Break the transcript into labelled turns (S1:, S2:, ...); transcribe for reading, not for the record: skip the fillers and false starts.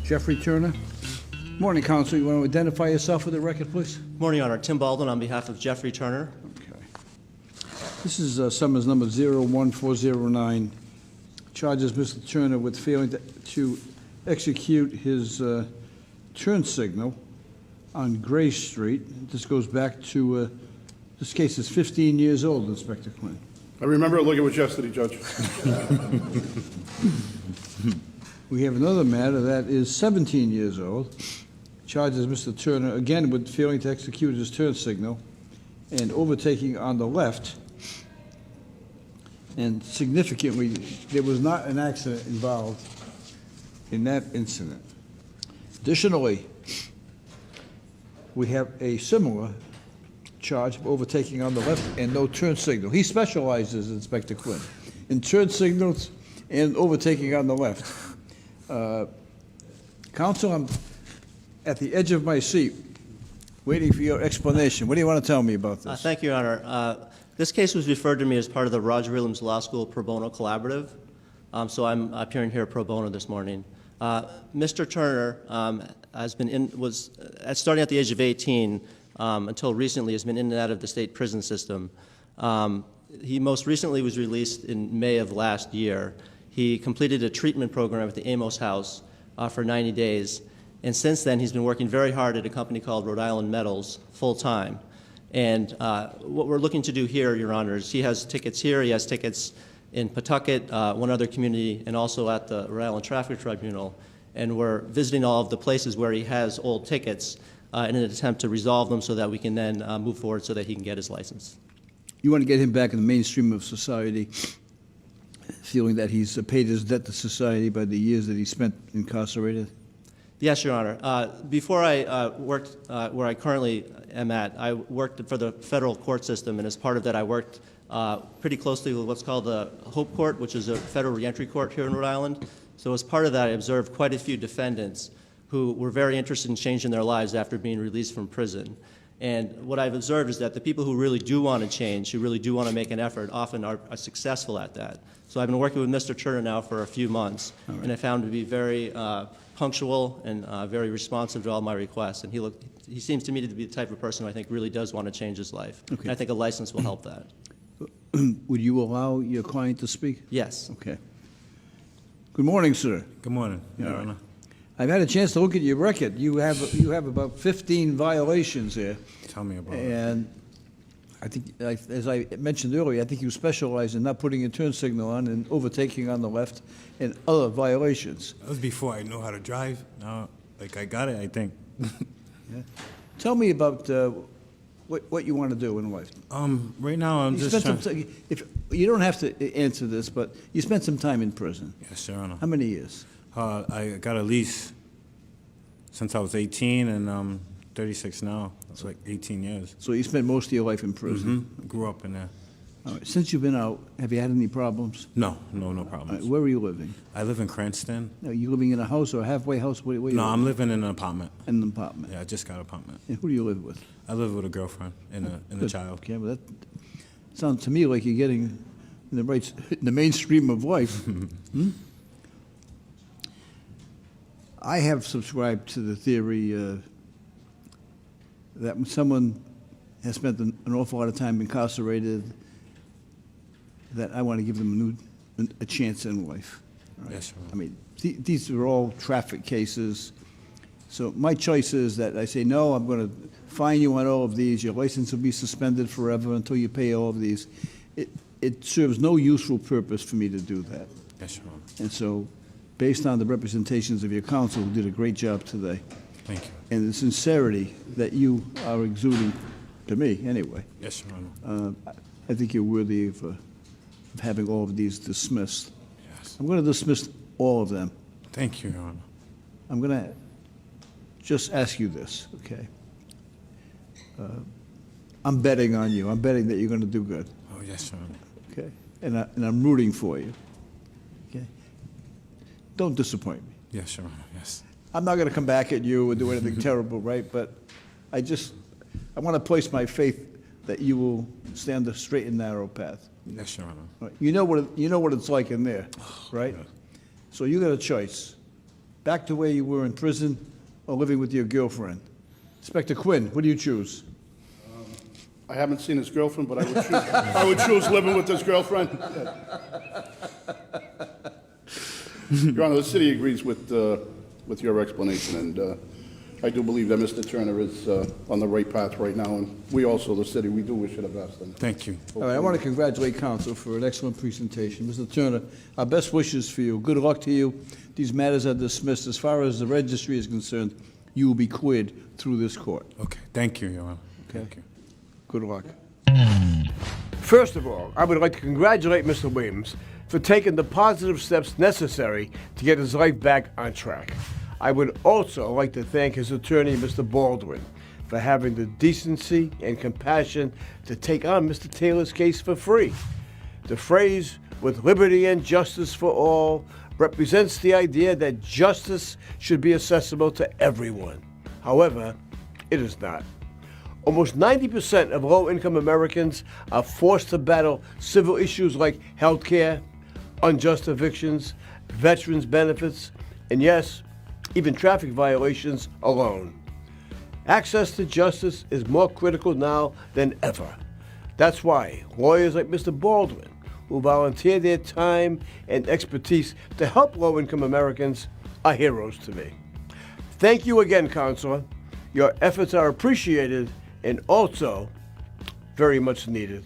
S1: Jeffrey Turner. Morning, Counsel. You want to identify yourself for the record, please?
S2: Morning, Your Honor. Tim Baldwin on behalf of Jeffrey Turner.
S1: Okay. This is summons number 01409. Charges Mr. Turner with failing to execute his turn signal on Gray Street. This goes back to, this case is 15 years old, Inspector Quinn.
S3: I remember it like it was yesterday, Judge.
S1: We have another matter that is 17 years old. Charges Mr. Turner again with failing to execute his turn signal and overtaking on the left. And significantly, there was not an accident involved in that incident. Additionally, we have a similar charge of overtaking on the left and no turn signal. He specializes, Inspector Quinn, in turn signals and overtaking on the left. Counsel, I'm at the edge of my seat, waiting for your explanation. What do you want to tell me about this?
S2: Thank you, Your Honor. This case was referred to me as part of the Roger Williams Law School Pro Bono Collaborative, so I'm appearing here pro bono this morning. Mr. Turner was starting at the age of 18 until recently has been in and out of the state prison system. He most recently was released in May of last year. He completed a treatment program at the Amos House for 90 days. And since then, he's been working very hard at a company called Rhode Island Metals full-time. And what we're looking to do here, Your Honor, is he has tickets here, he has tickets in Pawtucket, one other community, and also at the Rhode Island Traffic Tribunal. And we're visiting all of the places where he has old tickets in an attempt to resolve them so that we can then move forward so that he can get his license.
S1: You want to get him back in the mainstream of society, feeling that he's paid his debt to society by the years that he spent incarcerated?
S2: Yes, Your Honor. Before I worked where I currently am at, I worked for the federal court system, and as part of that, I worked pretty closely with what's called the Hope Court, which is a federal reentry court here in Rhode Island. So as part of that, I observed quite a few defendants who were very interested in changing their lives after being released from prison. And what I've observed is that the people who really do want to change, who really do want to make an effort, often are successful at that. So I've been working with Mr. Turner now for a few months, and I found him to be very punctual and very responsive to all my requests. And he seems to me to be the type of person who I think really does want to change his life.
S1: Okay.
S2: And I think a license will help that.
S1: Would you allow your client to speak?
S2: Yes.
S1: Okay. Good morning, sir.
S4: Good morning, Your Honor.
S1: I've had a chance to look at your record. You have about 15 violations here.
S4: Tell me about it.
S1: And I think, as I mentioned earlier, I think you specialize in not putting a turn signal on and overtaking on the left and other violations.
S4: That was before I knew how to drive. Now, like, I got it, I think.
S1: Yeah. Tell me about what you want to do in life.
S4: Right now, I'm
S1: You
S4: just
S1: spent
S4: trying...
S1: if you don't have to answer this, but you spent some time in prison.
S4: Yes, Your Honor.
S1: How many years?
S4: I got a lease since I was 18, and I'm 36 now. It's like 18 years.
S1: So you spent most of your life in prison.
S4: Grew up in there.
S1: All right. Since you've been out, have you had any problems?
S4: No
S1: All right.
S4: problems.
S1: Where are you living?
S4: I live in Cranston.
S1: Are you living in a house or a halfway house? Where you
S4: No, I'm
S1: living?
S4: living in an apartment.
S1: In an apartment.
S4: Yeah, I just got an apartment.
S1: And who do you live with?
S4: I live with a girlfriend and a
S1: Good.
S4: child.
S1: Okay, well, that sounds to me like you're getting in the mainstream of life. I have subscribed to the theory that when someone has spent an awful lot of time incarcerated, that I want to give them a chance in life. Right?
S4: Yes, Your Honor.
S1: I mean, these are all traffic cases. So my choice is that I say, no, I'm going to fine you on all of these. Your license will be suspended forever until you pay all of these. It serves no useful purpose for me to do that.
S4: Yes, Your Honor.
S1: And so, based on the representations of your counsel, who did a great job today,
S4: Thank you.
S1: and the sincerity that you are exuding, to me anyway,
S4: Yes, Your Honor.
S1: I think you're worthy of having all of these dismissed.
S4: Yes.
S1: I'm going to dismiss all of them.
S4: Thank you, Your Honor.
S1: I'm going to just ask you this, okay? I'm betting on you. I'm betting that you're going to do good,
S4: Oh, yes, Your Honor.
S1: okay? And I'm rooting for you, okay? Don't disappoint me.
S4: Yes, Your Honor, yes.
S1: I'm not going to come back at you or do anything terrible, right? But I want to place my faith that you will stand the straight and narrow path.
S4: Yes, Your Honor.
S1: Right? You know what it's like in there, right?
S4: yeah.
S1: So you got a choice. back to where you were in prison or living with your girlfriend? Inspector Quinn, what do you choose?
S3: I haven't seen his girlfriend, but I would choose living with his girlfriend. Your Honor, the city agrees with your explanation, and I do believe that Mr. Turner is on the right path right now, and we also, the city, we do wish it the best. And
S4: Thank you.
S1: All right, I want to congratulate counsel for an excellent presentation. Mr. Turner, our best wishes for you. Good luck to you. These matters are dismissed. As far as the registry is concerned, you will be cleared through this court.
S4: Okay, thank you, Your Honor. Thank you.
S1: Good luck.
S5: First of all, I would like to congratulate Mr. Williams for taking the positive steps necessary to get his life back on track. I would also like to thank his attorney, Mr. Baldwin, for having the decency and compassion to take on Mr. Taylor's case for free. The phrase, "with liberty and justice for all," represents the idea that justice should be accessible to everyone. However, it is not. Almost 90% of low-income Americans are forced to battle civil issues like health care, unjust evictions, veterans benefits, and yes, even traffic violations alone. Access to justice is more critical now than ever. That's why lawyers like Mr. Baldwin, who volunteer their time and expertise to help low-income Americans, are heroes to me. Thank you again, Counselor. Your efforts are appreciated and also very much needed.